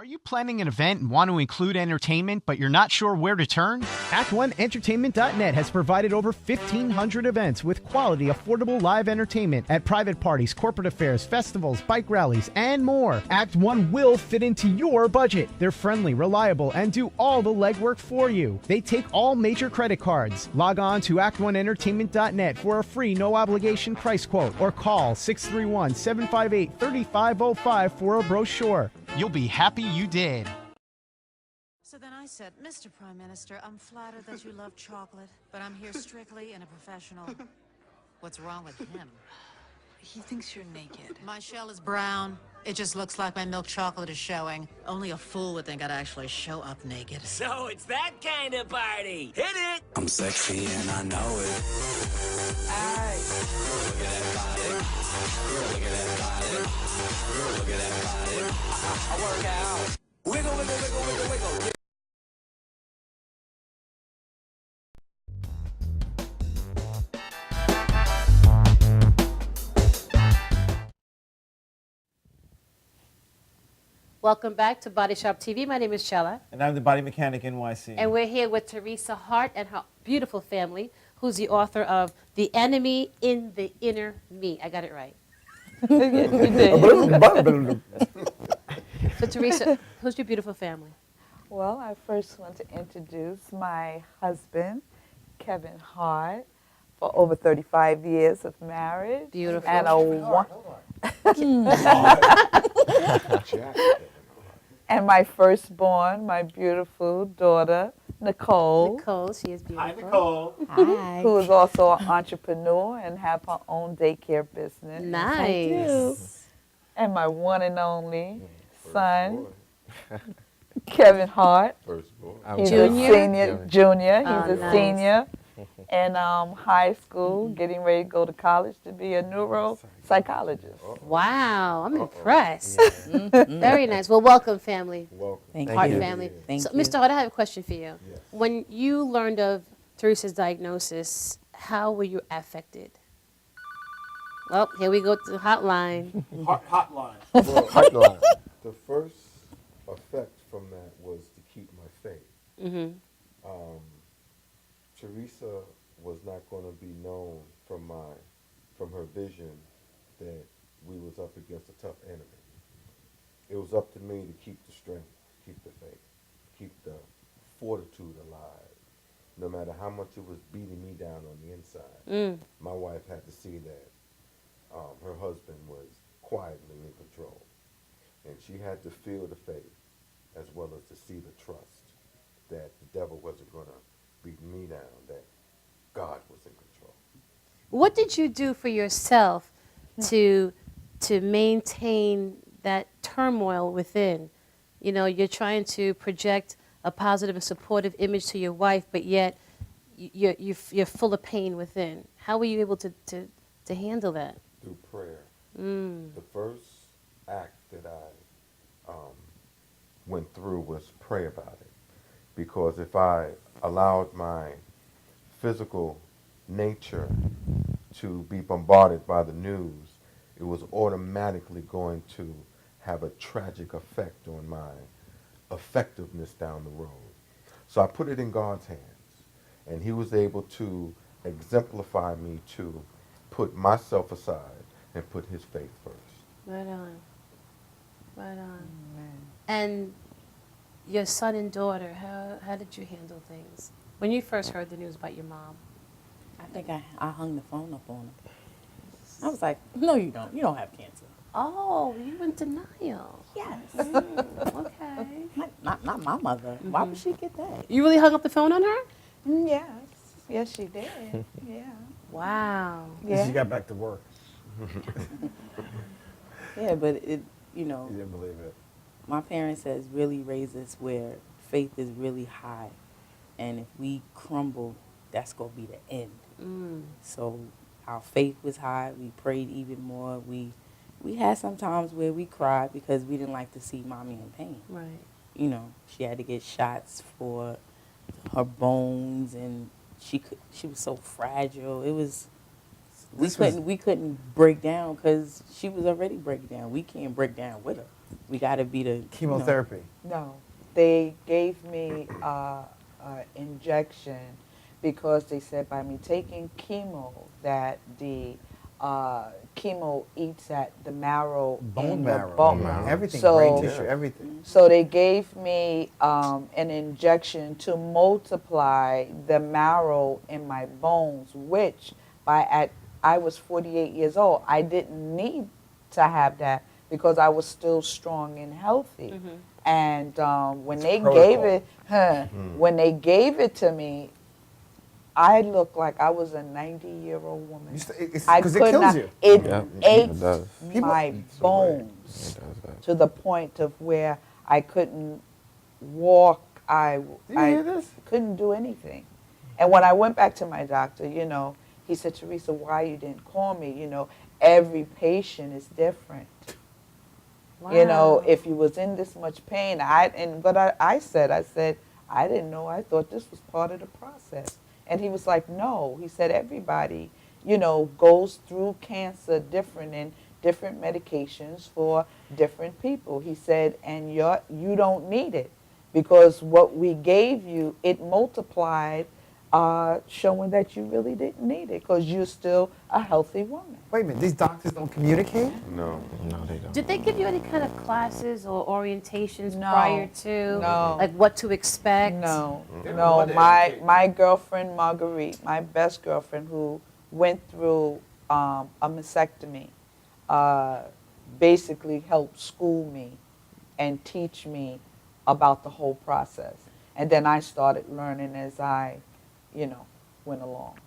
Are you planning an event and want to include entertainment, but you're not sure where to turn? Act1Entertainment.net has provided over 1,500 events with quality, affordable live entertainment at private parties, corporate affairs, festivals, bike rallies, and more. Act One will fit into your budget. They're friendly, reliable, and do all the legwork for you. They take all major credit cards. Log on to Act1Entertainment.net for a free, no-obligation price quote or call 631-758-3505 for a brochure. You'll be happy you did. So then I said, Mr. Prime Minister, I'm flattered that you love chocolate, but I'm here strictly in a professional. What's wrong with him? He thinks you're naked. My shell is brown. It just looks like my milk chocolate is showing. Only a fool would think I'd actually show up naked. So it's that kind of party. Hit it! I'm sexy and I know it. Aye. Look at that body. Look at that body. Look at that body. I work out. Wiggle, wiggle, wiggle, wiggle, wiggle. Welcome back to Body Shop TV. My name is Chella. And I'm the Body Mechanic NYC. And we're here with Teresa Hart and her beautiful family, who's the author of The Enemy in the Inner Me. I got it right. So Teresa, who's your beautiful family? Well, I first want to introduce my husband, Kevin Hart, for over 35 years of marriage. Beautiful. And and my firstborn, my beautiful daughter, Nicole. Nicole, she is beautiful. Hi, Nicole. Hi. Who is also an entrepreneur and have her own daycare business. Nice. And my one and only son, Kevin Hart. He's Junior? Junior. He's a nice. senior in high school, getting ready to go to college to be a neuropsychologist. Wow, I'm impressed. Very nice. Well, welcome, family. Thank Hart you. family. Thank So, you. Mr. Hart, I have a question for you. When you learned of Teresa's diagnosis, how were you affected? Oh, here we go to the hotline. Hotline. Well, hotline. The first effect from that was to keep my faith. Mm-hmm. Teresa was not going to be known from her vision that we was up against a tough enemy. It was up to me to keep the strength, keep the faith, keep the fortitude alive. No matter how much it was beating me down on the inside, my wife had to see that her husband was quietly in control. And she had to feel the faith as well as to see the trust that the devil wasn't going to beat me down, that God was in control. What did you do for yourself to maintain that turmoil within? You know, you're trying to project a positive and supportive image to your wife, but yet you're full of pain within. How were you able to handle that? Through prayer. The first act that I went through was pray about it. Because if I allowed my physical nature to be bombarded by the news, it was automatically going to have a tragic effect on my effectiveness down the road. So I put it in God's hands, and he was able to exemplify me to put myself aside and put his faith first. Right on. Right on. And your son and daughter, how did you handle things? When you first heard the news about your mom? I think I hung the phone up on him. I was like, no, you don't. You don't have cancer. Oh, you were in denial. Yes. Okay. Not my mother. Why would she get that? You really hung up the phone on her? Yes. Yes, she did. Yeah. Wow. Yeah. She got back to work. Yeah, but it, You didn't believe it. my parents has really raised us where faith is really high. And if we crumble, that's going to be the end. So our faith was high. We prayed even more. We had some times where we cried because we didn't like to see mommy in pain. Right. You know, she had to get shots for her bones, and she was so fragile. It was we couldn't break down because she was already breaking down. We can't break down with her. we got to be the Chemotherapy. No, they gave me injection because they said by me taking chemo that the chemo eats at the marrow, Bone in marrow. your bone. Everything, So, brain tissue, everything. So they gave me an injection to multiply the marrow in my bones, which I was 48 years old. I didn't need to have that because I was still strong and healthy. And when they gave it, when they gave it to me, I looked like I was a 90-year-old woman. Because it kills you. It Yep, ate it does. my bones to the point of where I couldn't walk. I couldn't do anything. And when I went back to my doctor, you know, he said, Teresa, why you didn't call me? You know, every patient is different. You know, if you was in this much pain, but I said, I didn't know. I thought this was part of the process. And he was like, no. He said, everybody, you know, goes through cancer different and different medications for different people. He said, and you don't need it because what we gave you, it multiplied, showing that you really didn't need it because you're still a healthy woman. Wait a minute, these doctors don't communicate? No. No, they don't. Did they give you any kind of classes or orientations No. prior to? No. Like what to expect? No, no. My girlfriend Marguerite, my best girlfriend, who went through a mastectomy, basically helped school me and teach me about the whole process. And then I started learning as I, you know, went along.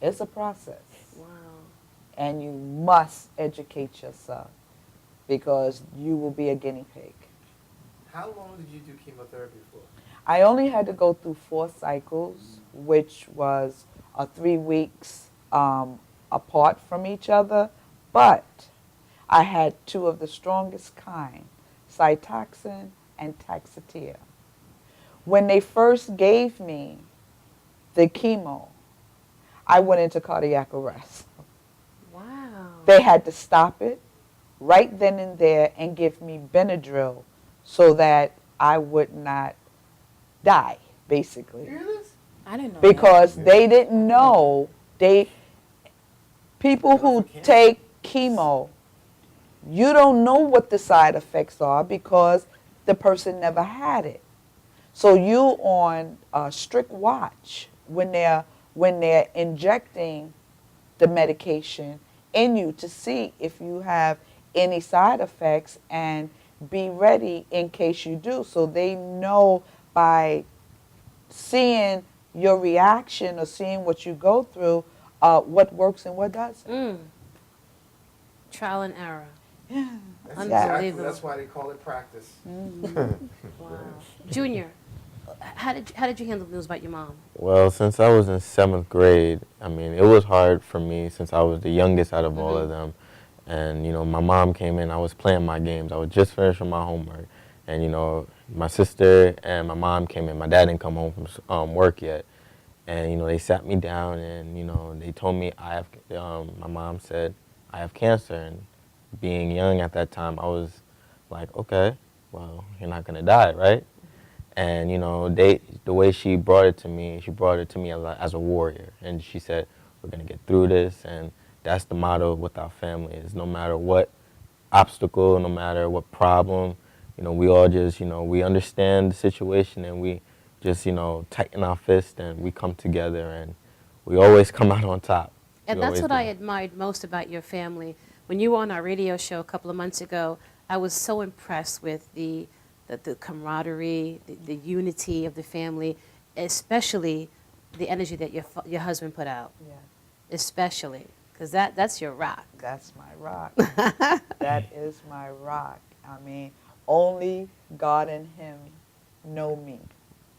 It's a process. Wow. And you must educate yourself because you will be a guinea pig. How long did you do chemotherapy for? I only had to go through 4 cycles, which was 3 weeks apart from each other, but I had 2 of the strongest kind, Cytoxan and Taxotere. When they first gave me the chemo, I went into cardiac arrest. Wow. They had to stop it right then and there and give me Benadryl so that I would not die, basically. I didn't know Because they didn't know, people who take chemo, you don't know what the side effects are because the person never had it. So you on strict watch when they're injecting the medication in you to see if you have any side effects and be ready in case you do. So they know by seeing your reaction or seeing what you go through, what works and what doesn't. Trial and error. Yeah. Unbelievable. That's why they call it practice. Wow. Junior, how did you handle the news about your mom? Well, since I was in 7th grade, I mean, it was hard for me since I was the youngest out of all of them. And, you know, my mom came in, I was playing my games. I was just finishing my homework. And, you know, my sister and my mom came in. My dad didn't come home from work yet. And, you know, they sat me down and, you know, they told me my mom said, I have cancer. And being young at that time, I was like, okay, well, you're not going to die, right? And, you know, the way she brought it to me as a warrior. And she said, we're going to get through this. And that's the motto with our family is no matter what obstacle, no matter what problem, you know, we all just, you know, we understand the situation and we just, you know, tighten our fist and we come together and we always come out on top. And that's what I admired most about your family. When you were on our radio show a couple of months ago, I was so impressed with the camaraderie, the unity of the family, especially the energy that your husband put out. Yeah. Especially, because that's your rock. That's my rock. That is my rock. I mean, only God and him know me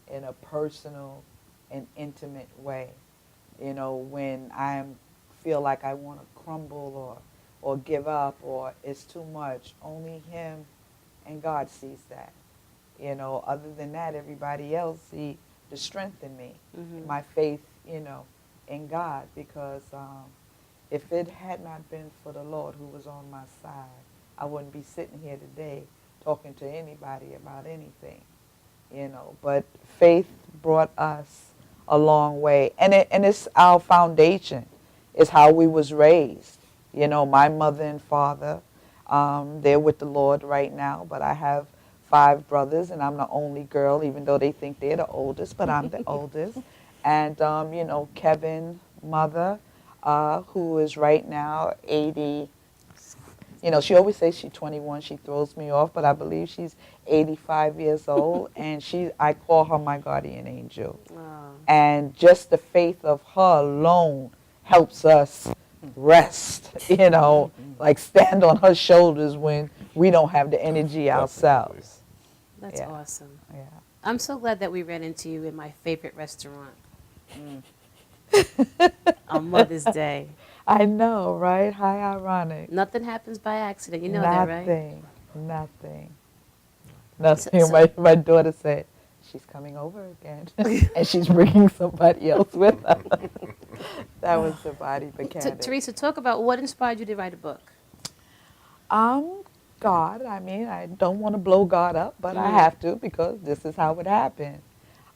in a personal and intimate way. You know, when I feel like I want to crumble or give up or it's too much, only him and God sees that. You know, other than that, everybody else see the strength in me, my faith, you know, in God. Because if it had not been for the Lord who was on my side, I wouldn't be sitting here today talking to anybody about anything, you know. But faith brought us a long way, and it's our foundation. It's how we was raised. You know, my mother and father, they're with the Lord right now, but I have 5 brothers, and I'm the only girl, even though they think they're the oldest, but I'm the oldest. And, you know, Kevin, mother, who is right now 80. You know, she always says she's 21. She throws me off, but I believe she's 85 years old, and I call her my guardian angel. Wow. And just the faith of her alone helps us rest, you know, like stand on her shoulders when we don't have the energy ourselves. That's awesome. Yeah. I'm so glad that we ran into you in my favorite restaurant on Mother's Day. I know, right? How ironic. Nothing happens by accident. You know that, right? Nothing. Nothing. My daughter said, she's coming over again. And she's bringing somebody else with her. That was the body mechanic. Teresa, talk about what inspired you to write a book. God. I mean, I don't want to blow God up, but I have to because this is how it happened.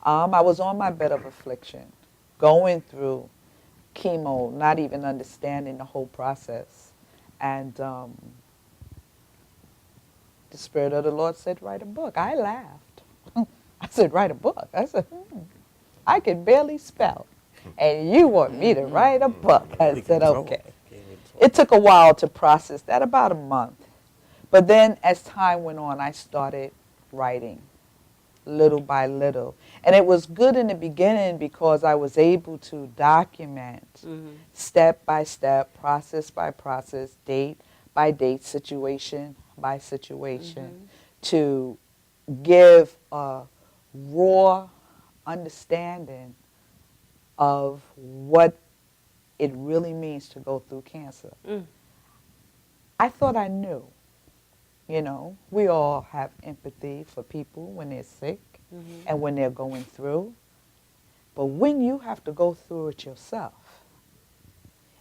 I was on my bed of affliction, going through chemo, not even understanding the whole process. And the Spirit of the Lord said, write a book. I laughed. I said, write a book? I said, I can barely spell. And you want me to write a book? I said, okay. It took a while to process that, about a month. But then as time went on, I started writing little by little. And it was good in the beginning because I was able to document step by step, process by process, date by date, situation by situation, to give a raw understanding of what it really means to go through cancer. I thought I knew. You know, we all have empathy for people when they're sick and when they're going through. But when you have to go through it yourself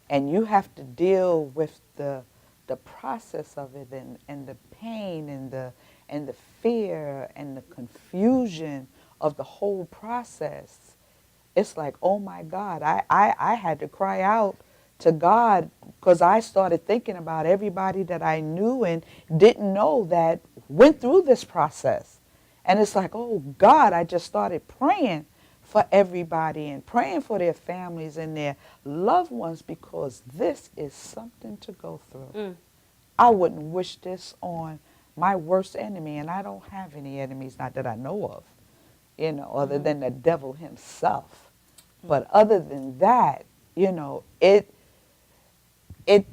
and you have to deal with the process of it and the pain and the fear and the confusion of the whole process, it's like, oh my God, I had to cry out to God because I started thinking about everybody that I knew and didn't know that went through this process. And it's like, oh God, I just started praying for everybody and praying for their families and their loved ones because this is something to go through. I wouldn't wish this on my worst enemy, and I don't have any enemies, not that I know of, you know, other than the devil himself. But other than that, you know, it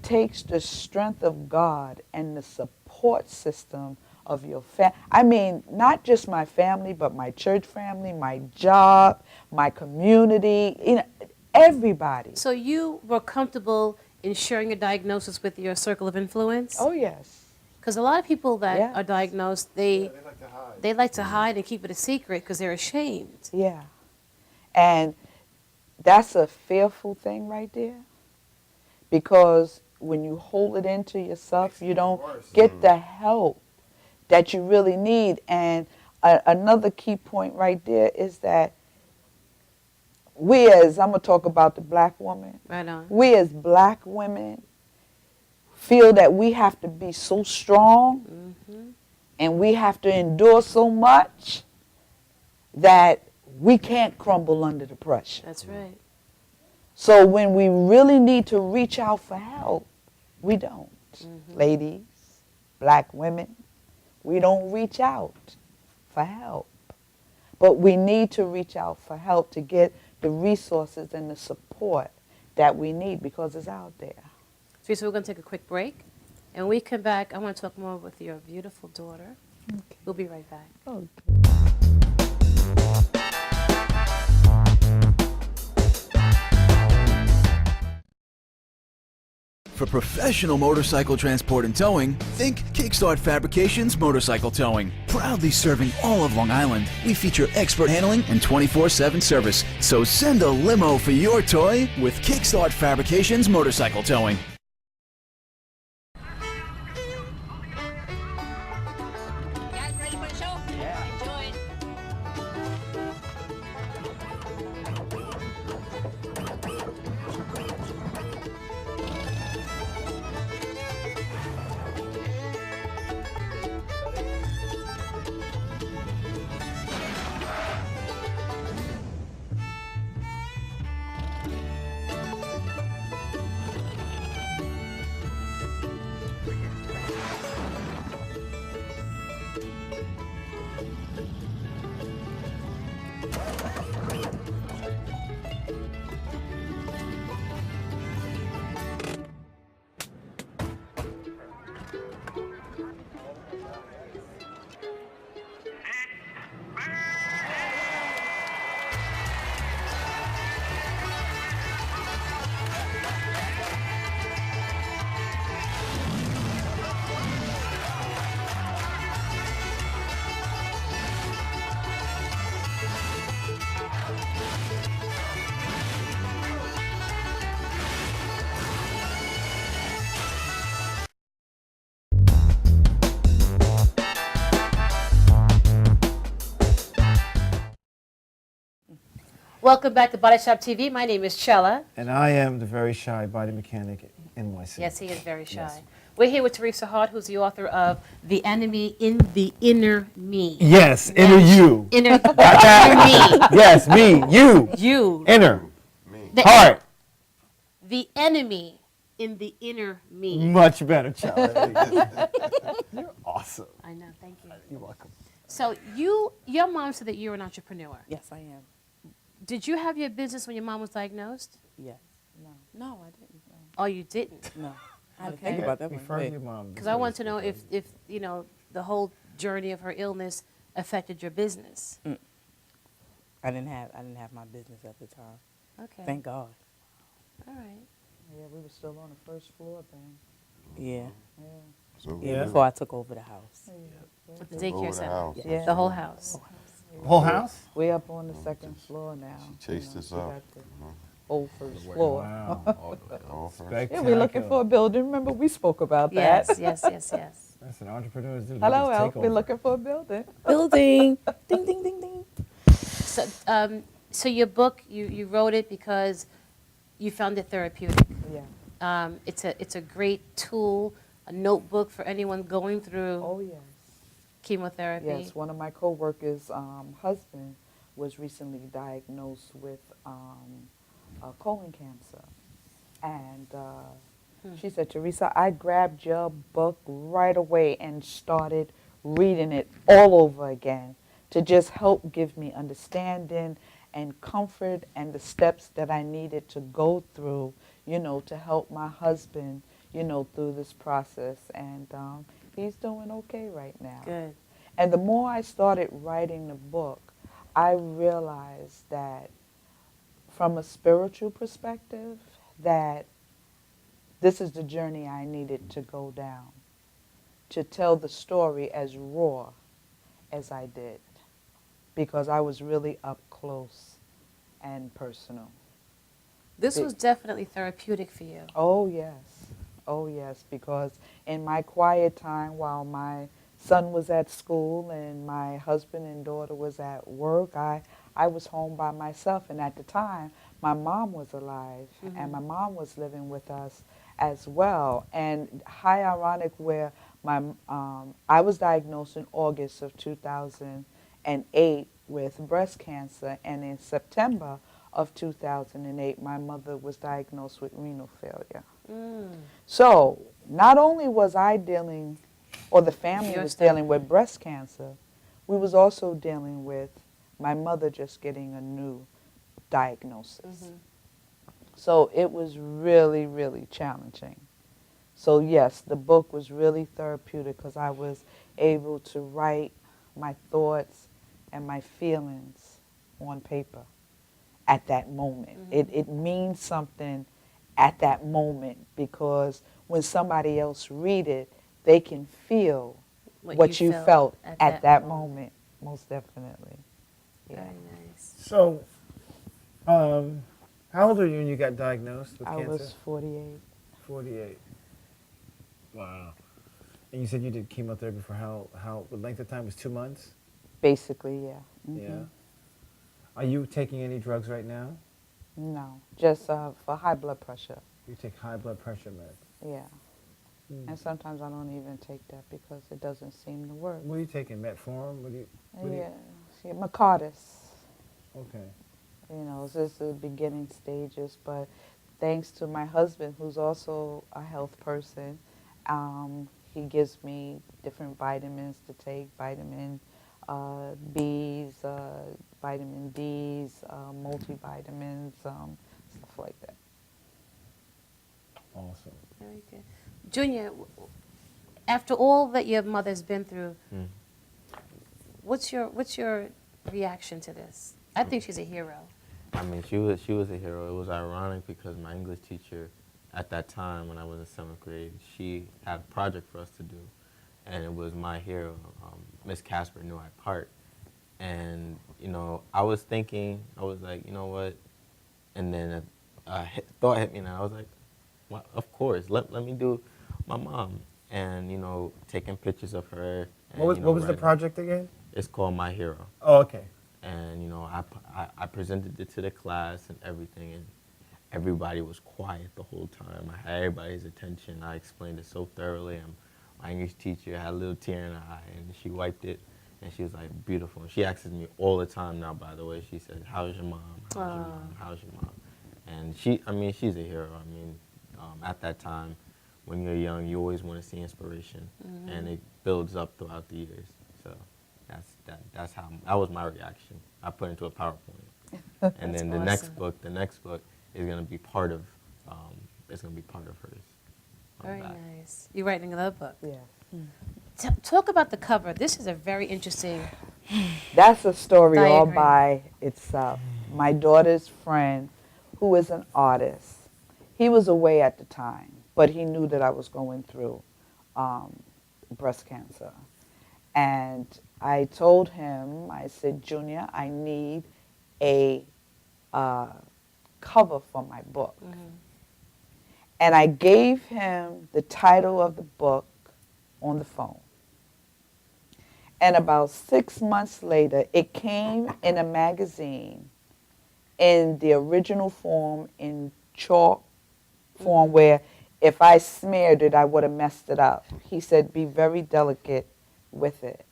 takes the strength of God and the support system of your family. I mean, not just my family, but my church family, my job, my community, you know, everybody. So you were comfortable in sharing your diagnosis with your circle of influence? Oh, yes. Because a lot of people that are diagnosed, they like to hide and keep it a secret because they're ashamed. Yeah. And that's a fearful thing right there. Because when you hold it into yourself, you don't get the help that you really need. And another key point right there is that I'm going to talk about the black woman. Right on. We as black women feel that we have to be so strong and we have to endure so much that we can't crumble under the pressure. That's right. So when we really need to reach out for help, we don't. Ladies, black women, we don't reach out for help. But we need to reach out for help to get the resources and the support that we need because it's out there. So we're going to take a quick break. And when we come back, I want to talk more with your beautiful daughter. Okay. We'll be right back. Okay. For professional motorcycle transport and towing, think Kickstart Fabrications Motorcycle Towing. Proudly serving all of Long Island, we feature expert handling and 24/7 service. So send a limo for your toy with Kickstart Fabrications Motorcycle Towing. Welcome back to Body Shop TV. My name is Chella. And I am the very shy body mechanic NYC. Yes, he is very shy. Yes. We're here with Teresa Hart, who's the author of The Enemy in the Inner Me. Yes, inner you. Inner me. Yes, me, you. You. Inner. The, Heart. The enemy in the inner me. Much better, Charlie. You're awesome. I know, thank you. You're welcome. So your mom said that you're an entrepreneur. Yes, I am. Did you have your business when your mom was diagnosed? Yes. No, I didn't. No. Oh, you didn't? No. I had to Okay. think about that Refer one. your mom. Because I want to know if you know the whole journey of her illness affected your business. I didn't have my business at the time. Okay. Thank God. All right. Yeah, we were still on the first floor then. Yeah. Yeah. So Yeah, before I took over the house. With the daycare center. house. Yeah. The whole house. Whole house? Way up on the second floor now. She chased us she up. got the whole first floor. Wow. All first. Yeah, we're looking for a building. Remember, we spoke about Yes, that. yes, yes, yes. That's an entrepreneur's do. They Hello, just Elf. take We're over. looking for a building. Building. Ding, ding, ding, ding. So your book, you wrote it because you found it therapeutic. Yeah. It's a great tool, a notebook for anyone going through Oh, yes. chemotherapy. Yes, one of my coworkers' husband was recently diagnosed with colon cancer. And she said, Teresa, I grabbed your book right away and started reading it all over again to just help give me understanding and comfort and the steps that I needed to go through, you know, to help my husband, you know, through this process. And he's doing okay right now. Good. And the more I started writing the book, I realized that from a spiritual perspective, that this is the journey I needed to go down, to tell the story as raw as I did, because I was really up close and personal. This was definitely therapeutic for you. Oh, yes. Oh, yes, because in my quiet time while my son was at school and my husband and daughter was at work, I was home by myself. And at the time, my mom was alive, and my mom was living with us as well. And how ironic where I was diagnosed in August of 2008 with breast cancer, and in September of 2008, my mother was diagnosed with renal failure. So not only was I dealing, or the family was dealing with breast cancer, we was also dealing with my mother just getting a new diagnosis. So it was really, really challenging. So yes, the book was really therapeutic because I was able to write my thoughts and my feelings on paper at that moment. It means something at that moment because when somebody else read it, they can feel what you felt at that moment, most definitely. Yeah. Very nice. So, how old are you when you got diagnosed with I cancer? was 48. 48. Wow. And you said you did chemotherapy for how the length of time was 2 months? Basically, yeah. Yeah. Are you taking any drugs right now? No, just for high blood pressure. You take high blood pressure meds. Yeah. And sometimes I don't even take that because it doesn't seem to work. What are you taking? Metformin? What do you? Yeah, Macardis. Okay. You know, it's just the beginning stages, but thanks to my husband, who's also a health person, he gives me different vitamins to take, vitamin Bs, vitamin Ds, multivitamins, stuff like that. Awesome. Very good. Junior, after all that your mother's been through, what's your reaction to this? I think she's a hero. I mean, she was a hero. It was ironic because my English teacher at that time when I was in 7th grade, she had a project for us to do, and it was my hero, Miss Casper Newhart Part. And, you know, I was thinking, I was like, you know what? And then a thought hit me and I was like, well, of course, let me do my mom. And, you know, taking pictures of her. And, What was the writing. project again? It's called My Hero. Oh, okay. And you know, I presented it to the class and everything, and everybody was quiet the whole time. I had everybody's attention. I explained it so thoroughly. And my English teacher had a little tear in her eye, and she wiped it, and she was like, beautiful. And she asks me all the time now, by the way. She says, how's your mom? How's your mom? How's your mom? And she's a hero. I mean, at that time, when you're young, you always want to see inspiration, and it builds up throughout the years. So that's how that was my reaction. I put it into a PowerPoint, and then the next book is going to be part of hers. Very nice. You're writing another book. Yeah. Talk about the cover. This is a very interesting. That's a story all diagram. by itself. My daughter's friend, who is an artist, he was away at the time, but he knew that I was going through breast cancer. And I told him, I said, Junior, I need a cover for my book. And I gave him the title of the book on the phone. And about 6 months later, it came in a magazine in the original form, in chalk form, where if I smeared it, I would have messed it up. He said, be very delicate with it.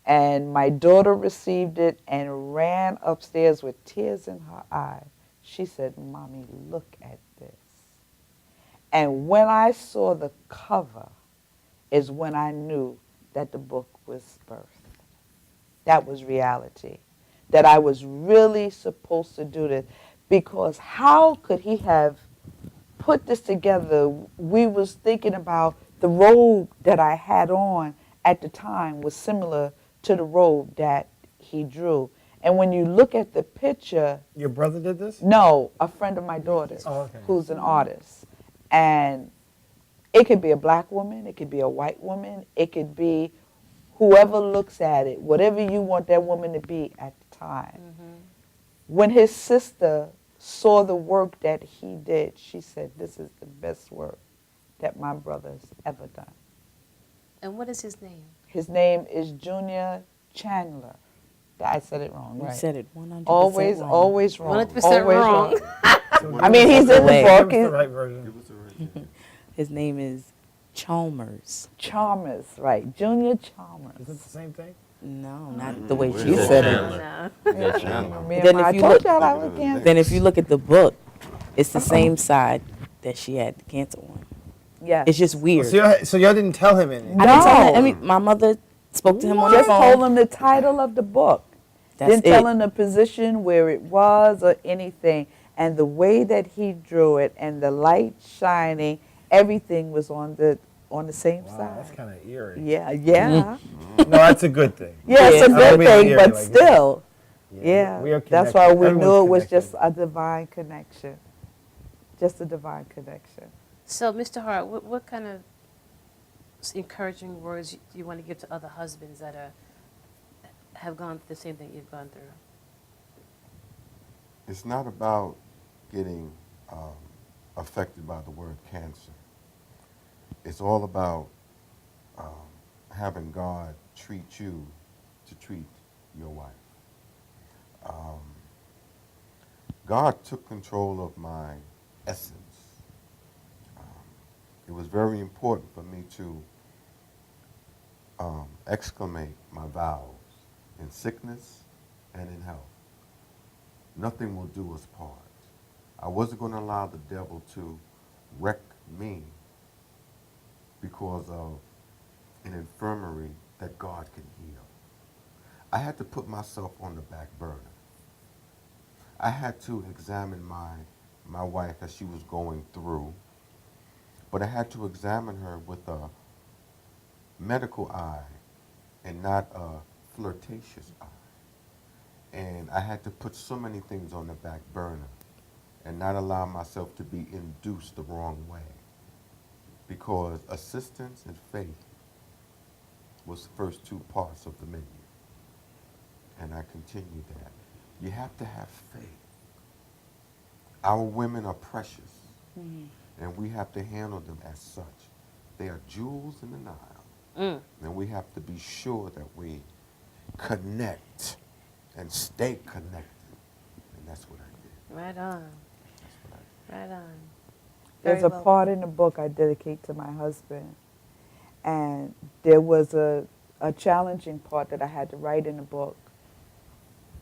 And my daughter received it and ran upstairs with tears in her eyes. She said, Mommy, look at this. And when I saw the cover is when I knew that the book was birthed. That was reality. That I was really supposed to do this. Because how could he have put this together? We was thinking about the robe that I had on at the time was similar to the robe that he drew. And when you look at the picture... Your brother did this? No, a friend of my daughter's who's an artist. And it could be a black woman, it could be a white woman, it could be whoever looks at it, whatever you want that woman to be at the time. When his sister saw the work that he did, she said, this is the best work that my brother's ever done. And what is his name? His name is Junior Chandler. I said it wrong, You right? said it 100% always, wrong. Always wrong. 100% always wrong. I mean, he's in the book. Give us the right version. His name is Chalmers. Chalmers, right. Junior Chalmers. Is it the same thing? No, not the way Where's she that said Chandler? it. Is that Chandler? Then I if you told look, y'all I was cancer. then if you look at the book, it's the same side that she had the cancer on. Yeah. It's just weird. So y'all didn't tell him anything? I didn't tell him. I mean, my mother spoke to him on the Just phone. told him the title of the book. That's Didn't it. tell him the position where it was or anything. And the way that he drew it and the light shining, everything was on the same Wow, side. that's kind of eerie. Yeah, yeah. No, that's a good thing. Yeah, it's a I don't good mean thing, eerie, but like, still. Yeah, we are That's connected. why we knew Everyone's it was connected. just a divine connection. Just a divine connection. So, Mr. Hart, what kind of encouraging words do you want to give to other husbands that have gone through the same thing you've gone through? It's not about getting affected by the word cancer. It's all about having God treat you to treat your wife. God took control of my essence. It was very important for me to exclamate my vows in sickness and in health. Nothing will do us part. I wasn't going to allow the devil to wreck me because of an infirmary that God can heal. I had to put myself on the back burner. I had to examine my wife as she was going through, but I had to examine her with a medical eye and not a flirtatious eye. And I had to put so many things on the back burner and not allow myself to be induced the wrong way. Because assistance and faith was the first two parts of the menu. And I continued that. You have to have faith. Our women are precious, and we have to handle them as such. They are jewels in the Nile, and we have to be sure that we connect and stay connected. And that's what I did. Right on. Right on. There's Very a well part put. in the book I dedicate to my husband, and there was a challenging part that I had to write in the book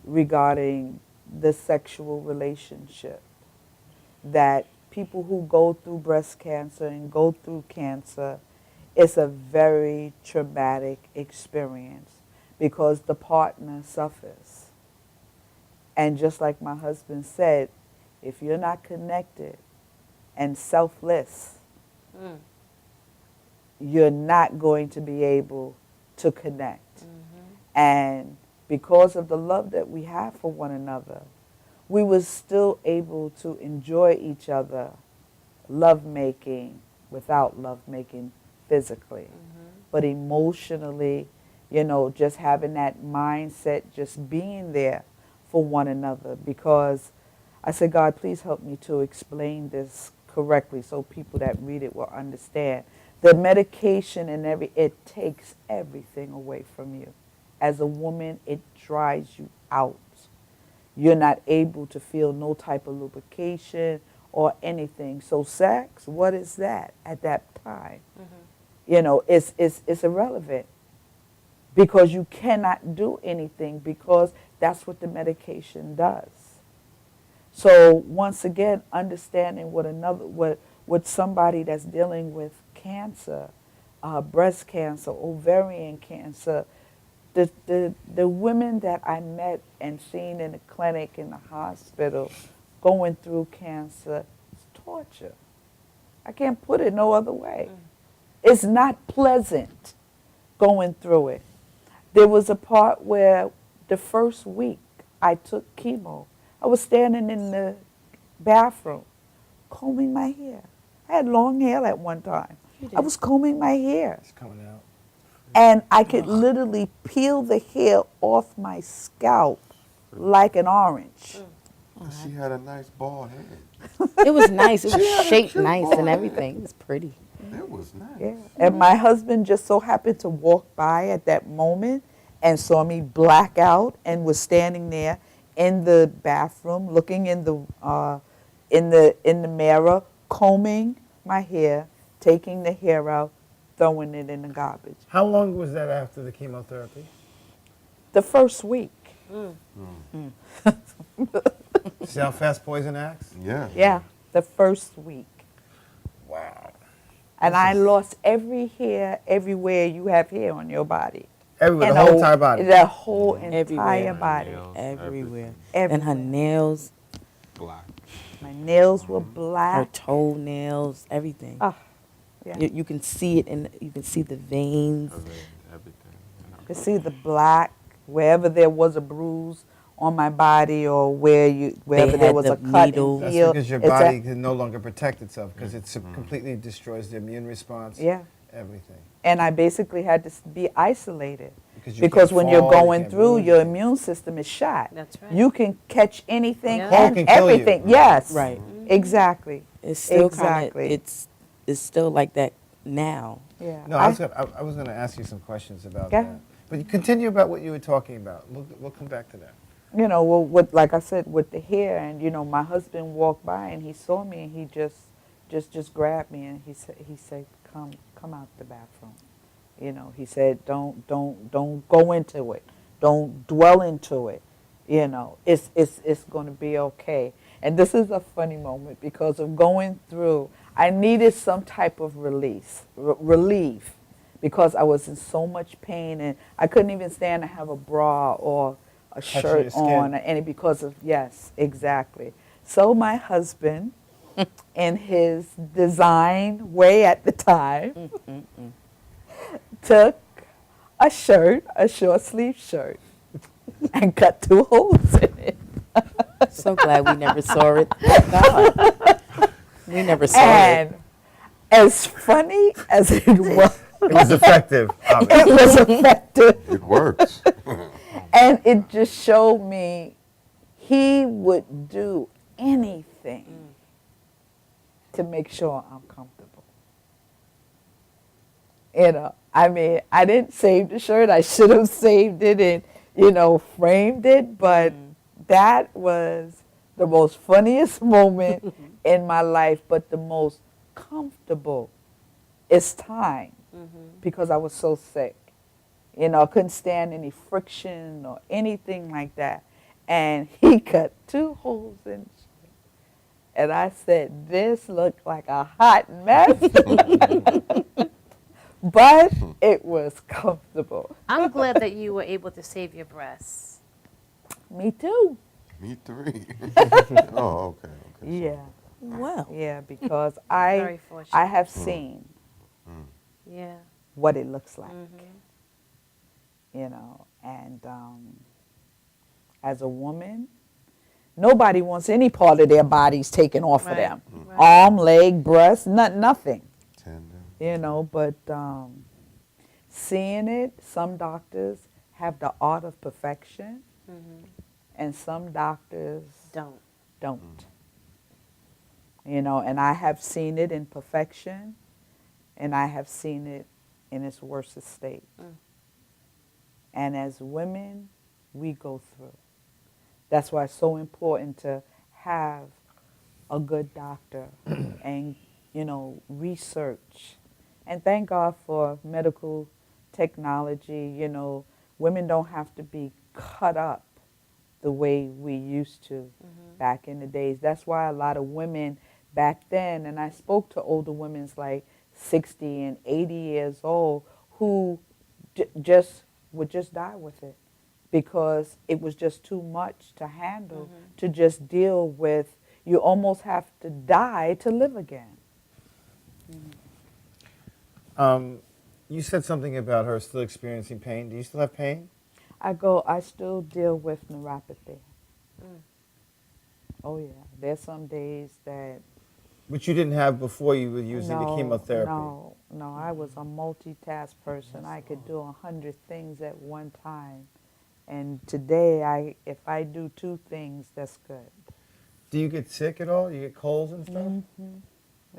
regarding the sexual relationship, that people who go through breast cancer and go through cancer, it's a very traumatic experience because the partner suffers. And just like my husband said, if you're not connected and selfless, you're not going to be able to connect. And because of the love that we have for one another, we were still able to enjoy each other, lovemaking without lovemaking physically, but emotionally, you know, just having that mindset, just being there for one another. Because I said, God, please help me to explain this correctly so people that read it will understand. The medication and it takes everything away from you. As a woman, it dries you out. You're not able to feel no type of lubrication or anything. So sex, what is that at that time? You know, it's irrelevant because you cannot do anything because that's what the medication does. So once again, understanding what somebody that's dealing with cancer, breast cancer, ovarian cancer, the women that I met and seen in the clinic, in the hospital, going through cancer, it's torture. I can't put it no other way. It's not pleasant going through it. There was a part where the first week I took chemo, I was standing in the bathroom combing my hair. I had long hair at one time. I was combing my hair. It's coming out. And I could literally peel the hair off my scalp like an orange. She had a nice bald head. It was nice. It She was had a shaped cute nice bald and head. everything. It was pretty. It was nice. Yeah. And my husband just so happened to walk by at that moment and saw me black out and was standing there in the bathroom looking in the mirror, combing my hair, taking the hair out, throwing it in the garbage. How long was that after the chemotherapy? The first week. See how fast poison acts? Yeah. Yeah, the first week. Wow. And I lost every hair everywhere you have hair on your body. Everywhere, And the whole entire body. The whole entire Everywhere. body. Everywhere. Everywhere. And her nails, Black. My nails were her black. toenails, everything. Ah, yeah. You can see it, and you can see the veins. You could see the black wherever there was a bruise on my body or wherever there had was the a cut needle. and That's heal. because your It's body a- can no longer protect itself because it completely destroys the immune response. Yeah. Everything. And I basically had to be isolated Because you when can't you're fall, you going can't through, move. your immune system is shot. That's right. You can catch anything Yeah. Cold and can kill you. everything. Yes. Right. Exactly. It's still Exactly. kind of it's still like that now. Yeah. No, I was gonna ask you some questions about Go that. ahead. But you continue about what you were talking about. We'll come back to that. You know, well, like I said, with the hair, and you know, my husband walked by and he saw me and he just grabbed me and he said, come out the bathroom. You know, he said, don't go into it, don't dwell into it. You know, it's going to be okay. And this is a funny moment because of going through. I needed some type of relief because I was in so much pain and I couldn't even stand to have a bra or a Touching shirt your skin. on or any because of, yes, exactly. So my husband, in his design way at the time, took a shirt, a short sleeve shirt, and cut 2 holes in it. So glad we never saw it. Thank God. We never saw And as funny as it was, It was effective. it was effective. It works. And it just showed me he would do anything to make sure I'm comfortable. You know, I mean, I didn't save the shirt. I should have saved it and framed it, but that was the most funniest moment in my life, but the most comfortable. It's time because I was so sick. I couldn't stand any friction or anything like that. And he cut 2 holes in it. And I said, this looked like a hot mess. But it was comfortable. I'm glad that you were able to save your breasts. Me too. Me 3. Oh, okay. Yeah. Well. Yeah, because Very I fortunate. have seen Yeah. what it looks like. Mhm. And as a woman, nobody wants any part of their bodies taken off of them. Right. Arm, leg, breast, nothing. Tender. But seeing it, some doctors have the art of perfection, and some doctors don't. And I have seen it in perfection, and I have seen it in its worst state. And as women, we go through. That's why it's so important to have a good doctor and, research. And thank God for medical technology. Women don't have to be cut up the way we used to back in the days. That's why a lot of women back then, and I spoke to older women like 60 and 80 years old who would just die with it because it was just too much to handle to just deal with. You almost have to die to live again. You said something about her still experiencing pain. Do you still have pain? I still deal with neuropathy. Oh yeah, there's some days that. Which you didn't have before you were using the chemotherapy. No, I was a multitask person. I could do 100 things at one time. And today, if I do 2 things, that's good. Do you get sick at all? You get colds and stuff?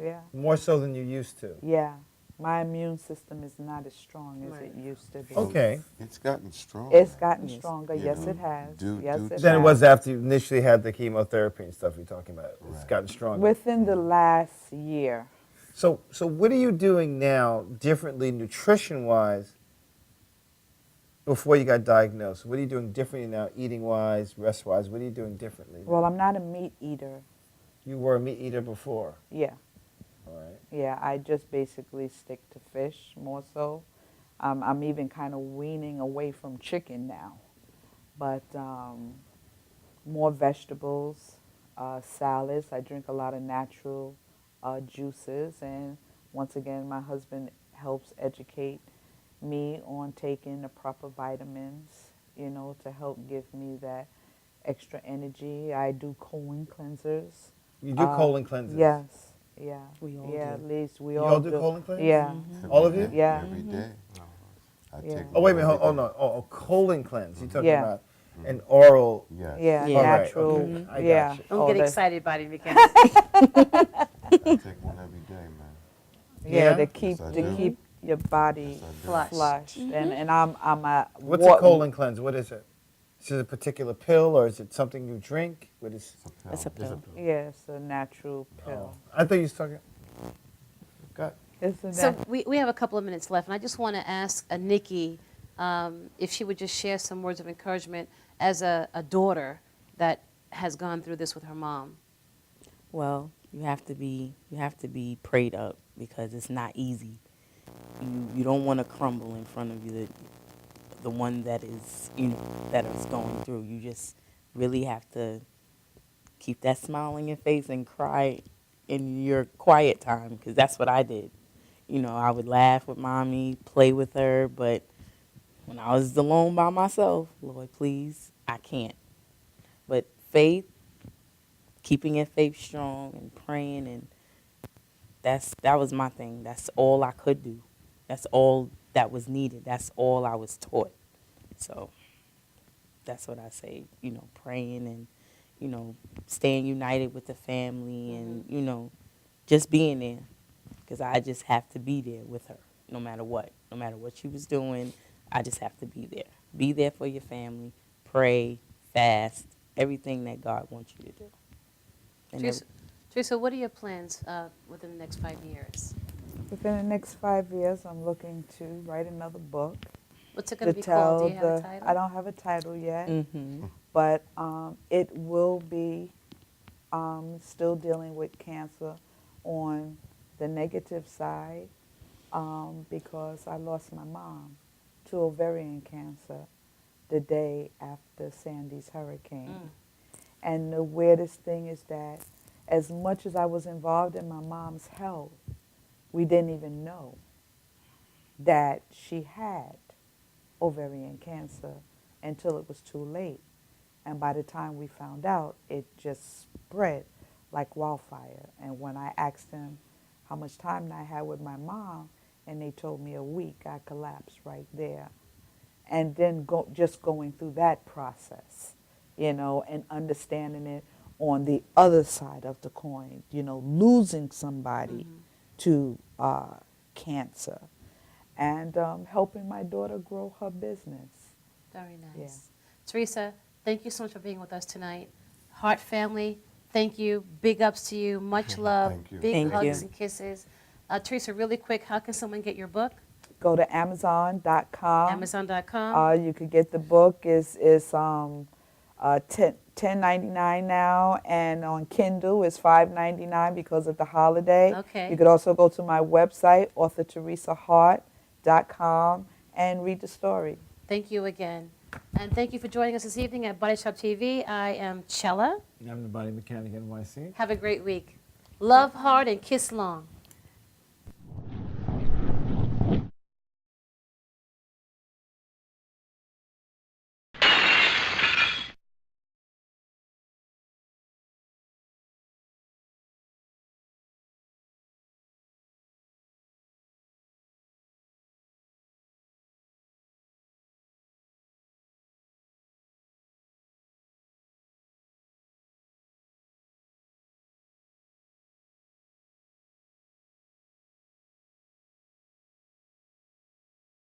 Yeah. More so than you used to? Yeah. My immune system is not as strong as it used to be. Okay. It's gotten stronger. It's gotten stronger. Yes, it has. Then it was after you initially had the chemotherapy and stuff you're talking about. It's gotten stronger. Within the last year. So what are you doing now differently nutrition-wise before you got diagnosed? What are you doing differently now, eating-wise, rest-wise? What are you doing differently? Well, I'm not a meat eater. You were a meat eater before? Yeah. All right. Yeah, I just basically stick to fish more so. I'm even kind of weaning away from chicken now. But more vegetables, salads. I drink a lot of natural juices. And once again, my husband helps educate me on taking the proper vitamins, to help give me that extra energy. I do colon cleansers. You do colon cleansers? Yes. Yeah. We all do. At least we you all do. Colon cleansers? Yeah. All of you? Yeah. Every day. Oh, wait a minute. Oh, no. Oh, colon cleanse. You're talking about an oral. Yeah, All right, natural. okay. I Yeah. got you. Don't get excited about it, because I take one every day, man. Yeah, to keep your body flushed. And I'm a What's a colon cleanse? What is it? Is it a particular pill or is it something you drink? What is It's a pill. Yeah, it's a natural pill. I thought you was talking. Got. So we have a couple of minutes left, and I just want to ask Nikki if she would just share some words of encouragement as a daughter that has gone through this with her mom. Well, you have to be prayed up because it's not easy. You don't want to crumble in front of you, the one that is that is going through. You just really have to keep that smile on your face and cry in your quiet time, because that's what I did. I would laugh with mommy, play with her, but when I was alone by myself, Lord, please, I can't. But faith, keeping your faith strong and praying, and that was my thing. That's all I could do. That's all that was needed. That's all I was taught. So that's what I say, praying and, staying united with the family and, just being there. Because I just have to be there with her no matter what. No matter what she was doing, I just have to be there. Be there for your family. Pray, fast, everything that God wants you to do. And Teresa, what are your plans within the next 5 years? Within the next 5 years, I'm looking to write another book. What's it going to be called? Do you have a title? I don't have a title yet, Mm-hmm. but it will be still dealing with cancer on the negative side because I lost my mom to ovarian cancer the day after Sandy's hurricane. And the weirdest thing is that as much as I was involved in my mom's health, we didn't even know that she had ovarian cancer until it was too late. And by the time we found out, it just spread like wildfire. And when I asked them how much time I had with my mom, and they told me a week, I collapsed right there. And then just going through that process, you know, and understanding it on the other side of the coin, you know, losing somebody to cancer, and helping my daughter grow her business. Very nice. Yeah. Teresa, thank you so much for being with us tonight. Heart family, thank you. Big ups to you. Much love. Thank you. Big Thank hugs you. and kisses. Teresa, really quick, how can someone get your book? Go to Amazon.com. Amazon.com. You could get the book. Is $10.99 now, and on Kindle it's $5.99 because of the holiday. Okay. You could also go to my website, authorteresahart.com, and read the story. Thank you again. And thank you for joining us this evening at Body Shop TV. I am Chella. I'm the Body Mechanic NYC. Have a great week. Love hard and kiss long.